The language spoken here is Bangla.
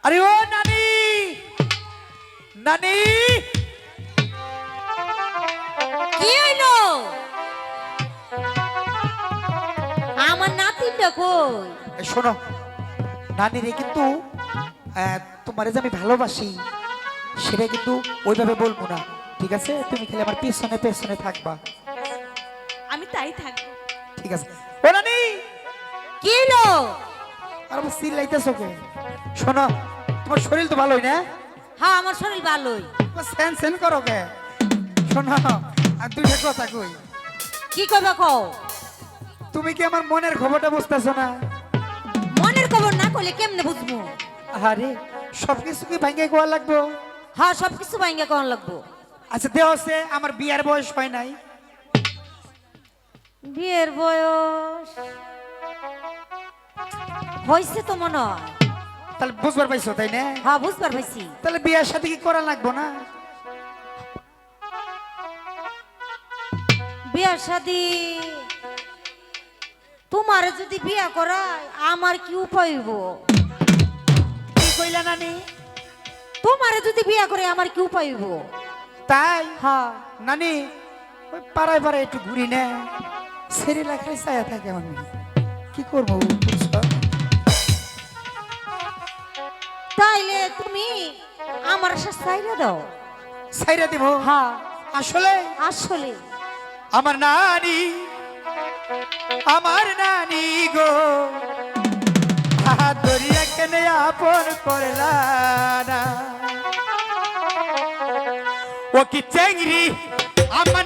আরে ও নানি, নানি কি হইলো? আমার নাতিটা কই? শোনো, নানি রে কিন্তু তোমারে যে আমি ভালোবাসি সেটা কিন্তু ওইভাবে বলবো না, ঠিক আছে? তুমি খেলে আমার পেছনে পেছনে থাকবা, আমি তাই থাকবো। ঠিক আছে? ও নানি, কি হইলো? আর আমার চিল্লাইতেছো কে? শোনো, তোমার শরীর তো ভালোই না? হ্যাঁ, আমার শরীর ভালোই। সেন সেন করো কে? শোনো, আর দুইটা কথা কই। কি কইবা কও? তুমি কি আমার মনের খবরটা বুঝতেছো না? মনের খবর না কইলে কেমনে বুঝবো? আরে সবকিছু কি ভাঙ্গে কোয়া লাগবো? হ্যাঁ, সবকিছু ভাঙ্গা কোন লাগবো। আচ্ছা দেহ আছে, আমার বিয়ার বয়স হয় নাই। বিয়ের বয়স হয়েছে তো মনে হয়। তাহলে বুঝবার পাইছো তাই না? হ্যাঁ, বুঝবার পাইছি। তাহলে বিয়ার সাথে কি করা লাগবো না? বিয়ার শাদি তোমার যদি বিয়া করায় আমার কি উপায় হইব? কি কইলা নানি? তোমারে যদি বিয়া করে আমার কি উপায় হইব? তাই হ্যাঁ, নানি, ওই পাড়ায় পাড়ায় একটু ঘুরি না, সেরে রাখাই চায়া থাকে আমি, কি করবো বুঝছো? তাইলে তুমি আমার সাথে চাইরা দাও। সাইরা দিব? হ্যাঁ, আসলে আসলে আমার নানি, আমার নানি গো, হাত ধরিয়া কেনে আপন করলা না, ও কি চেংড়ি আমার